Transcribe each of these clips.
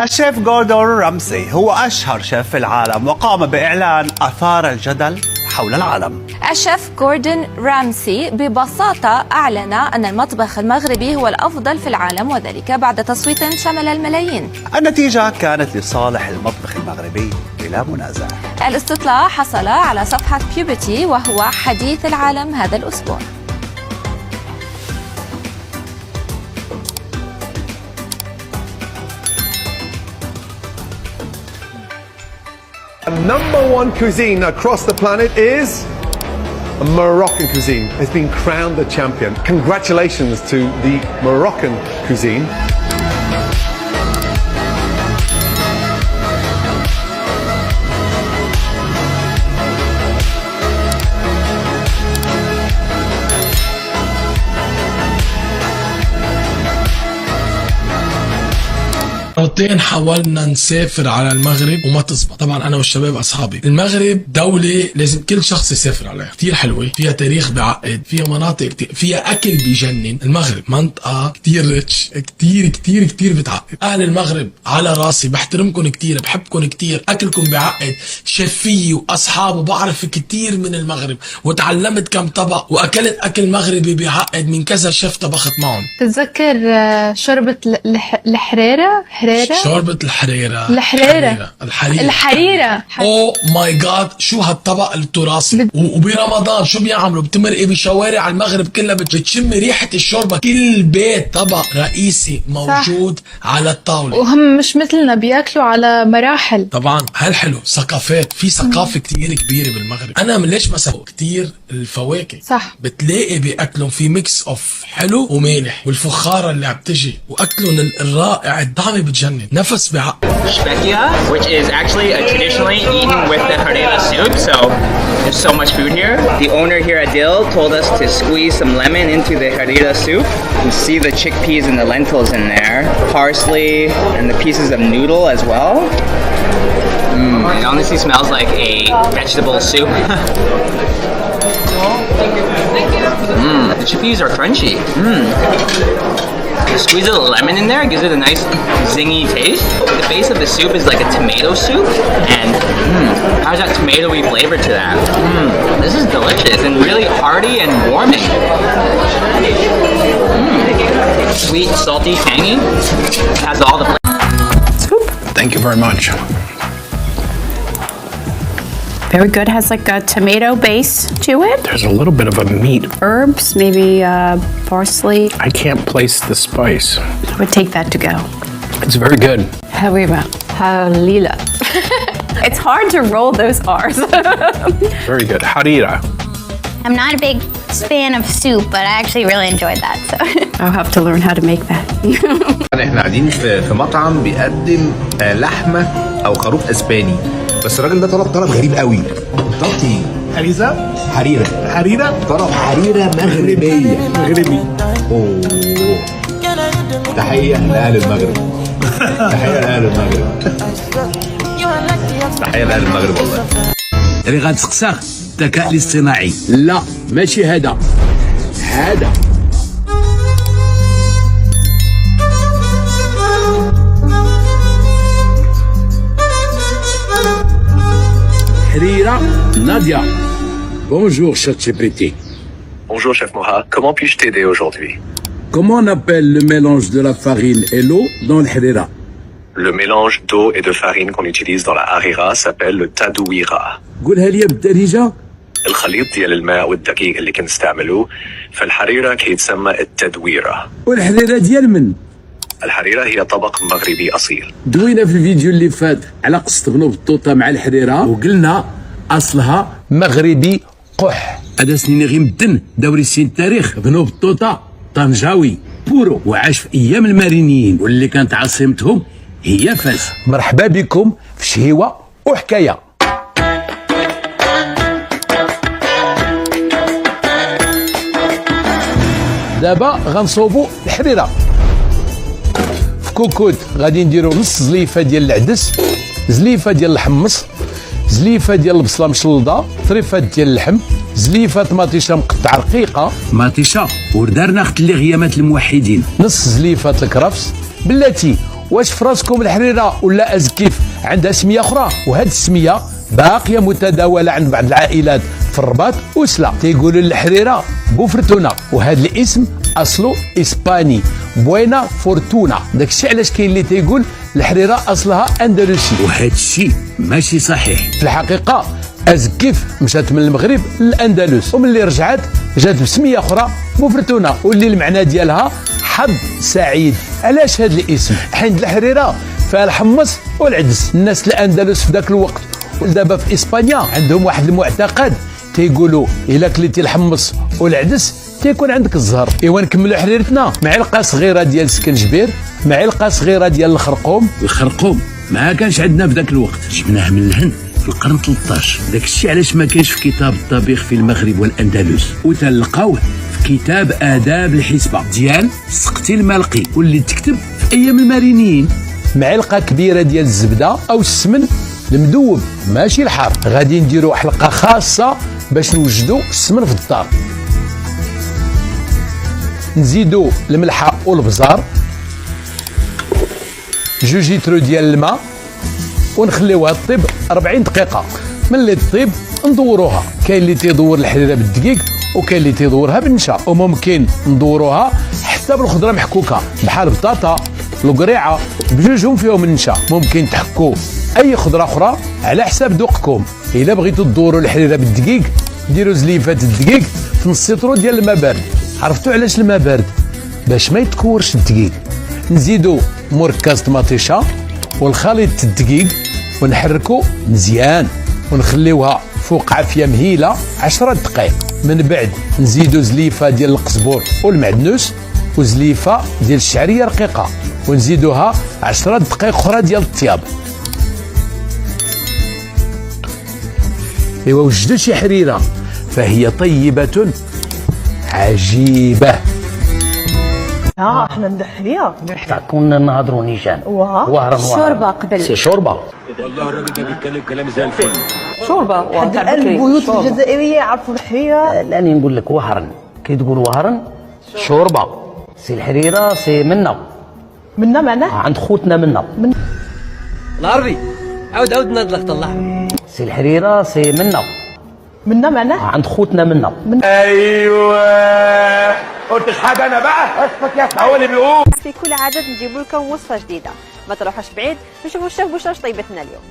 الشيف جوردون رامسي هو أشهر شيف في العالم، وقام بإعلان أثار الجدل حول العالم. الشيف جوردون رامسي ببساطة أعلن أن المطبخ المغربي هو الأفضل في العالم، وذلك بعد تصويت شمل الملايين. النتيجة كانت لصالح المطبخ المغربي بلا منازع. الاستطلاع حصل على صفحة بيوبرتي وهو حديث العالم هذا الأسبوع. The number one cuisine across the planet is Moroccan cuisine. Has been crowned the champion. Congratulations to the Moroccan cuisine. مرتين حاولنا نسافر على المغرب وما تزبط. طبعا انا والشباب اصحابي. المغرب دولة لازم كل شخص يسافر عليها، كتير حلوة، فيها تاريخ بعقد، فيها مناطق كتير، فيها اكل بيجنن. المغرب منطقة كتير ريتش، كتير كتير كتير بتعقد. اهل المغرب على راسي، بحترمكم كتير، بحبكم كتير، اكلكم بعقد، شفية واصحابه، بعرف كتير من المغرب وتعلمت كم طبق واكلت اكل مغربي بعقد من كذا شيف طبخت معهم. تتذكر شوربة الحريرة؟ شوربة الحريرة. او ماي جاد، شو هالطبق التراثي. وبرمضان شو بيعملوا؟ بتمرقي بشوارع المغرب كلها بتشم ريحة الشوربة. كل بيت طبق رئيسي موجود صح. على الطاولة. وهم مش مثلنا بياكلوا على مراحل. طبعا هالحلو، ثقافات، في ثقافة كتير كبيرة بالمغرب. انا من ليش مثلا كتير الفواكه صح، بتلاقي باكلهم في ميكس اوف حلو ومالح، والفخارة اللي عم تجي واكلهم الرائع الطعم بتجنن، نفس بعقل. Spekia, which is actually traditionally eaten with the harira soup, so there's so much food here. The owner here at Dill told us to squeeze some lemon into the harira soup. You can see the chickpeas and the lentils in there, parsley, and the pieces of noodle as well. It honestly smells like a vegetable soup. The chickpeas are crunchy. Squeeze a little lemon in there, gives it a nice zingy taste. The base of the soup is like a tomato soup, and how's that tomatoey flavor to that? This is delicious and really hearty and warming. Sweet, salty, tangy. It has all the flavors. Thank you very much. Very good. Has like a tomato base to it. There's a little bit of a meat. Herbs, maybe parsley. I can't place the spice. I would take that to go. It's very good. Harira. Halila. It's hard to roll those R's. Very good. Harira. I'm not a big fan of soup, but I actually really enjoyed that. So I'll have to learn how to make that. احنا قاعدين في مطعم بيقدم لحمة او خروف اسباني، بس الراجل ده طلب غريب قوي. طلبت ايه؟ حريزة؟ حريرة؟ طلب حريرة مغربي. اوه، تحية لأهل المغرب. تحية لأهل المغرب والله. اللي غنسقساك الذكاء الاصطناعي. لا ماشي هذا. Harira Nadia. Bonjour, ChatGPT. Bonjour, chef Moha. Comment puis-je t'aider aujourd'hui? Comment on appelle le mélange de la farine et l'eau dans le harira? Le mélange d'eau et de farine qu'on utilise dans la harira s'appelle le tadouira. قولها لي بالدارجة. الخليط ديال الماء والدقيق اللي كنستعملوه في الحريرة كيتسمى التدويرة. والحريرة ديال من؟ الحريرة هي طبق مغربي أصيل. دوينا في الفيديو اللي فات على قصة غنوب الطوطة مع الحريرة، وقلنا أصلها مغربي قح. هذا سنين غير مدن دوري السين تاريخ غنوب الطوطة طنجاوي بورو، وعاش في أيام المارينيين واللي كانت عاصمتهم هي فاس. مرحبا بكم في شهيوة وحكاية. دابا غنصوبوا الحريرة في كوكوت. غادي نديروا نص زليفه ديال العدس، زليفه ديال الحمص، زليفه ديال البصله مشلضه، طريفات ديال اللحم، زليفه طماطيشه مقطعه رقيقه، مطيشه وردارنا اخت اللي غيامات الموحدين، نص زليفه الكرفس، بلاتي واش في راسكم الحريره ولا ازكيف عندها سميه اخرى؟ وهذه السميه باقيه متداوله عند بعض العائلات في الرباط وسلا تيقولوا الحريره بوفرتونا، وهذا الاسم اصله اسباني بوينا فورتونا. داكشي علاش كاين اللي تيقول الحريره اصلها اندلسي، وهذا الشيء ماشي صحيح. في الحقيقه ازكيف مشات من المغرب للاندلس، وملي رجعت جات بسميه اخرى بوفرتونا، واللي المعنى ديالها حظ سعيد. علاش هذا الاسم؟ حيت الحريره فيها الحمص والعدس. الناس الاندلس في ذاك الوقت ودابا في اسبانيا عندهم واحد المعتقد تيقولوا الا كليتي الحمص والعدس تيكون عندك الزهر. ايوا نكملوا حريرتنا. معلقه صغيره ديال السكنجبير، معلقه صغيره ديال الخرقوم. الخرقوم ما كانش عندنا في ذاك الوقت، جبناه من الهند في القرن 13. داك الشيء علاش ما كاينش في كتاب الطبيخ في المغرب والاندلس، وتلقاوه في كتاب آداب الحسبة ديال سقتي المالقي واللي تكتب في ايام المارينيين. معلقه كبيره ديال الزبده او السمن المذوب ماشي الحار. غادي نديروا حلقه خاصه باش نوجدوا السمن في الدار. نزيدوا الملحه والبزار، 2 لتر ديال الماء، ونخليوها تطيب 40 دقيقه. ملي تطيب ندوروها. كاين اللي تيدور الحريره بالدقيق وكاين اللي تيدورها بالنشا، وممكن ندوروها حتى بالخضره محكوكه بحال البطاطا القريعه بجوجهم فيهم النشا. ممكن تحكوا اي خضره اخرى على حساب ذوقكم. الا بغيتوا تدوروا الحريره بالدقيق ديروا زليفات الدقيق في نص لتر ديال الماء بارد. عرفتوا علاش الماء بارد؟ باش ما يتكورش الدقيق. نزيدوا مركز طماطيشه والخليط الدقيق ونحركوا مزيان ونخليوها فوق عافيه مهيله 10 دقائق. من بعد نزيدوا زليفه ديال القزبور والمعدنوس وزليفه ديال الشعريه رقيقه، ونزيدوها 10 دقائق اخرى ديال الطياب. ايوا وجدوا شي حريره فهي طيبه عجيبه. احنا ندحليها كنا نهضروا نيجان وهران شوربه قبل سي شوربه. والله الراجل ده بيتكلم كلام زي الفل. شوربه حد الان البيوت الجزائريه يعرفوا الحريره. لاني نقول لك وهران كي تقول وهران شوربه. سي الحريره سي منا معناه عند خوتنا منا العربي. عاود نضلق طلع. سي الحريره سي منا معناه عند خوتنا منا. ايوه قلتش حاجه انا بقى. اسكت يا هو اللي بيقول. في كل عدد نجيب لكم وصفه جديده، ما تروحوش بعيد. نشوفوا الشيف بشرى اش طيبت لنا اليوم.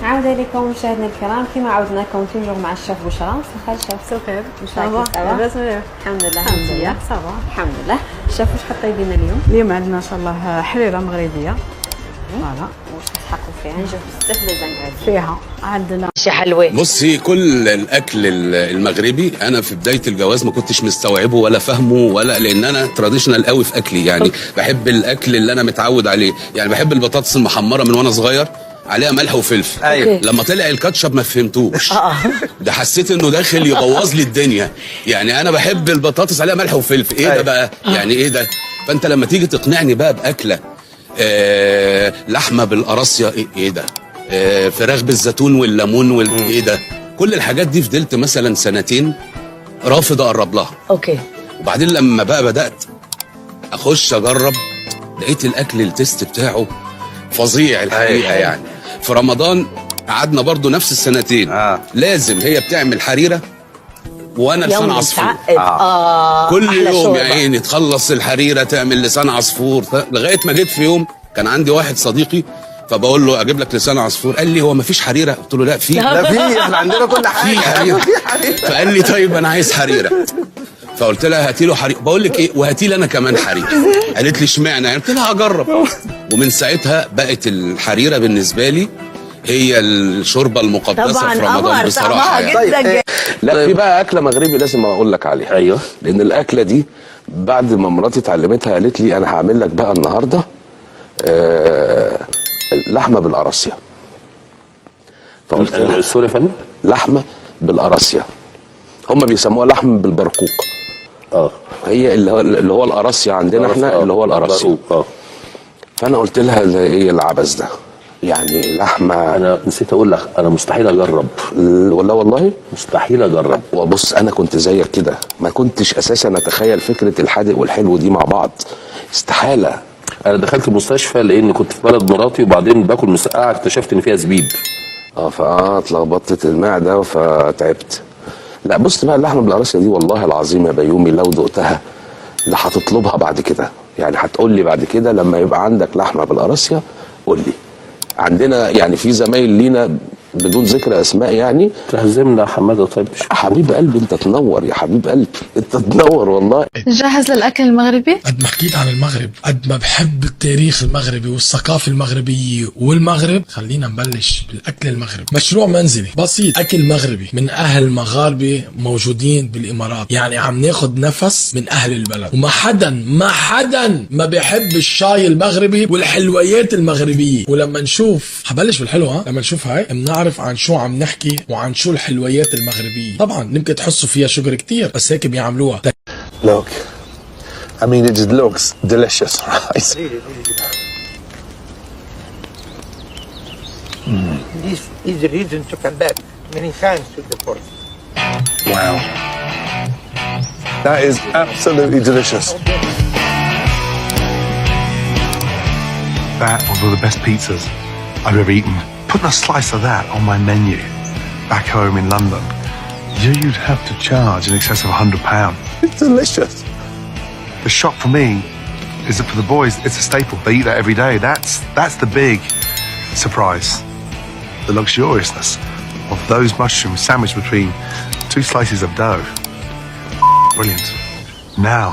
عودة لكم مشاهدينا الكرام، كما عودناكم توجور مع الشيف بشرى. صباح الشيف سكر الحمد لله. صباح الحمد لله. الشيف واش حطيتي لنا اليوم عندنا ان شاء الله حريره مغربيه. فوالا واش تحققوا فيها؟ نجيب بزاف لي زانغريديون فيها. عندنا شي حلوه. بصي كل الاكل المغربي انا في بدايه الجواز ما كنتش مستوعبه ولا فاهمه، ولا لان انا تراديشنال قوي في اكلي، يعني بحب الاكل اللي انا متعود عليه. يعني بحب البطاطس المحمره من وانا صغير عليها ملح وفلفل. أيوة. لما طلع الكاتشب ما فهمتوش. ده حسيت انه داخل يبوظ لي الدنيا. يعني انا بحب البطاطس عليها ملح وفلفل، ايه ده بقى؟ يعني ايه ده؟ فانت لما تيجي تقنعني بقى باكله لحمه بالقراصيه، ايه ده؟ فراخ بالزيتون والليمون ايه ده؟ كل الحاجات دي فضلت مثلا سنتين رافض اقرب لها. اوكي. وبعدين لما بقى بدات اخش اجرب لقيت الاكل التست بتاعه فظيع الحقيقه. يعني في رمضان قعدنا برضو نفس السنتين لازم هي بتعمل حريره وانا لسان عصفور. كل يوم يا عيني تخلص الحريره تعمل لسان عصفور، لغايه ما جيت في يوم كان عندي واحد صديقي فبقول له اجيب لك لسان عصفور، قال لي هو ما فيش حريره؟ قلت له لا في. لا في، احنا عندنا كل حاجه. في حريره. فقال لي طيب انا عايز حريره. فقلت لها هاتي له حريره. بقول لك ايه، وهاتي لي انا كمان حريره. قالت لي اشمعنى؟ قلت لها هجرب. ومن ساعتها بقت الحريره بالنسبه لي هي الشوربه المقدسه في رمضان بصراحه. يعني لا في بقى اكله مغربي لازم اقول لك عليها. ايوه. لان الاكله دي بعد ما مراتي اتعلمتها قالت لي انا هعمل لك بقى النهارده لحمه بالقراصيه. فقلت لها سوري يا فندم، لحمه بالقراصيه، هم بيسموها لحم بالبرقوق. هي اللي هو القراصيه عندنا احنا اللي هو القراصيه. فانا قلت لها ايه العبث ده؟ يعني لحمه. انا نسيت اقول لك انا مستحيل اجرب. والله مستحيل اجرب. وبص انا كنت زيك كده، ما كنتش اساسا اتخيل فكره الحادق والحلو دي مع بعض، استحاله. انا دخلت المستشفى لان كنت في بلد مراتي وبعدين باكل مسقعه اكتشفت ان فيها زبيب. اتلخبطت المعده فتعبت. لا بص بقى، اللحمه بالقراصيه دي والله العظيم يا بيومي لو دقتها اللي هتطلبها بعد كده، يعني هتقول لي بعد كده لما يبقى عندك لحمه بالقراصيه قول لي. عندنا يعني في زمايل لينا بدون ذكر اسماء يعني. تهزمنا يا حماده. طيب حبيب قلبي انت تنور يا حبيب قلبي، انت تنور والله. جاهز للاكل المغربي؟ قد ما حكيت عن المغرب، قد ما بحب التاريخ المغربي والثقافه المغربيه والمغرب، خلينا نبلش بالاكل المغربي. مشروع منزلي بسيط، اكل مغربي من اهل مغاربه موجودين بالامارات، يعني عم ناخد نفس من اهل البلد. وما حدا ما بيحب الشاي المغربي والحلويات المغربيه. ولما نشوف، هبلش بالحلو لما نشوف هاي بنعرف عن شو عم نحكي وعن شو الحلويات المغربيه. طبعا يمكن تحسوا فيها شجر كتير بس هيك بيعملوها. Look, I mean it just looks delicious, right? This is the reason to come back many times to the port. Wow. That is absolutely delicious. That was one of the best pizzas I've ever eaten. Putting a slice of that on my menu back home in London, you'd have to charge in excess of £100. It's delicious. The shock for me is that for the boys, it's a staple. They eat that every day. That's the big surprise. The luxuriousness of those mushrooms sandwiched between two slices of dough. Brilliant. Now,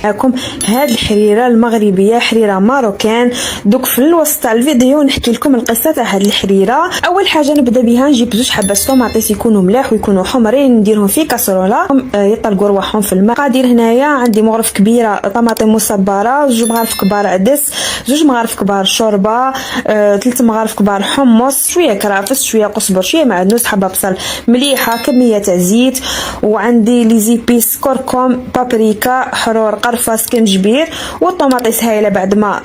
معكم هاد الحريره المغربيه، حريره ماروكان. دوك في الوسط تاع الفيديو نحكي لكم القصه تاع هاد الحريره. اول حاجه نبدا بها، نجيب زوج حبات طوماطيس يكونوا ملاح ويكونوا حمرين، نديرهم في كاسروله يطلقوا رواحهم في الماء. قادير هنايا عندي مغرف كبيره طماطم مصبره، زوج مغارف كبار عدس، زوج مغارف كبار شوربه، 3 مغارف كبار حمص، شويه كرافس، شويه قزبر، شويه معدنوس، حبه بصل مليحه، كميه تاع زيت، وعندي لي زيبيس كركم، بابريكا، حرور، قرفه، سكنجبير، والطوماطيس هايله بعد ما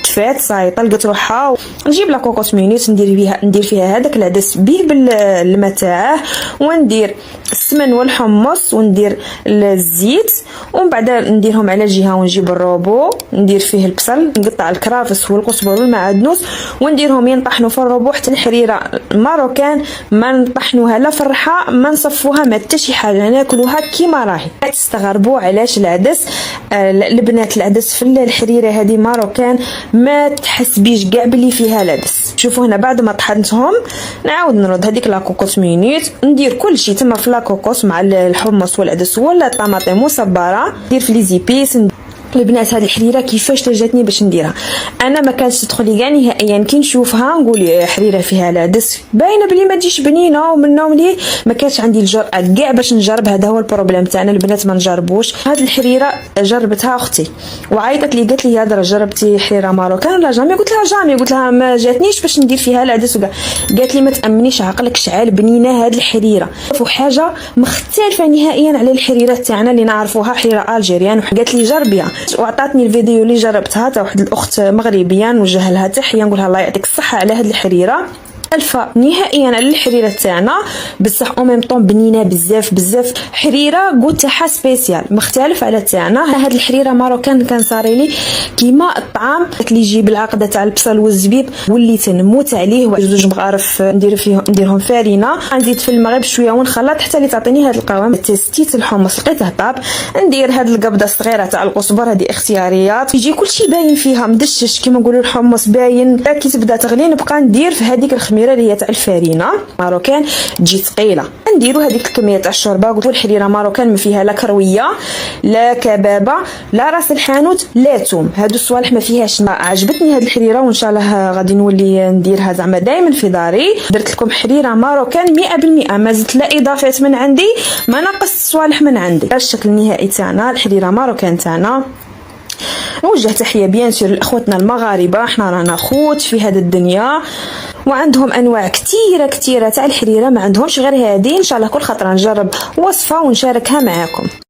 تفات صاي طلقت روحها. نجيب لا كوكوس مينيت ندير فيها هذاك العدس بيه بالماء تاعه، وندير السمن والحمص وندير الزيت، ومن بعد نديرهم على جهه، ونجيب الروبو ندير فيه البصل، نقطع الكرافس والقزبر والمعدنوس ونديرهم ينطحنوا في الروبو حتى الحريره الماروكان ما نطحنوها لا في الرحى، ما نصفوها ما حتى شي حاجه، ناكلوها كيما راهي. تستغربوا علاش العدس البنات العدس في الحريره هذه ماروكان ما تحس بيش كاع بلي فيها العدس. شوفوا هنا بعد ما طحنتهم نعاود نرد هذيك لا كوكوس مينيت، ندير كل شيء تما في لا كوكوس مع الحمص والعدس ولا الطماطم مصبره، ندير في لي زيبيس. البنات هذه الحريره كيفاش جاتني باش نديرها؟ انا ما كانش تدخلي كاع نهائيا، كي نشوفها نقول حريره فيها العدس باينه بلي ما تجيش بنينه، ومنهم ليه ما كانش عندي الجرأه كاع باش نجرب. هذا هو البروبليم تاعنا البنات، ما نجربوش. هذه الحريره جربتها اختي وعيطت لي قالت لي هذا جربتي حريره ماروكان ولا جامي؟ قلت لها جامي، قلت لها ما جاتنيش باش ندير فيها العدس وكاع. قالت لي ما تامنيش عقلك شعال بنينه هذه الحريره، وحاجه مختلفه نهائيا على الحريرات تاعنا اللي نعرفوها حريره الجيريان. وقالت لي جربيها، وعطاتني الفيديو اللي جربتها تاع واحد الاخت مغربيه، نوجه لها تحيه نقولها الله يعطيك الصحه على هذه الحريره. الفا نهائيا على الحريره تاعنا، بصح او ميم طون بنينه بزاف حريره قلت تاعها سبيسيال مختلف على تاعنا. هاد الحريره ماروكان كان صاري لي كيما الطعام اللي يجي بالعقده تاع البصل والزبيب، وليت نموت عليه. زوج مغارف نديرهم فارينه، نزيد في المغرب شويه ونخلط حتى اللي تعطيني هاد القوام. تستيت الحمص لقيته طاب، ندير هاد القبضه الصغيره تاع القزبر، هذه اختياريات، يجي كلشي باين فيها مدشش كيما نقولوا الحمص باين. كي تبدا تغلي نبقى ندير في هذيك الخميره اللي هي تاع الفارينه ماروكان تجي ثقيله، نديروا هذيك الكميه تاع الشوربه. قلت الحريره ماروكان ما فيها لا كرويه لا كبابه لا راس الحانوت لا توم، هادو الصوالح ما فيهاش. عجبتني هاد الحريره وان شاء الله غادي نولي نديرها زعما دائما في داري. درت لكم حريره ماروكان 100%، ما زدت لا اضافات من عندي ما نقصت صوالح من عندي. هذا الشكل النهائي تاعنا الحريره ماروكان تاعنا. نوجه تحيه بيان سور لاخوتنا المغاربه، احنا رانا خوت في هذه الدنيا وعندهم انواع كثيره تاع الحريره، ما عندهمش غير هذه. ان شاء الله كل خطره نجرب وصفه ونشاركها معاكم.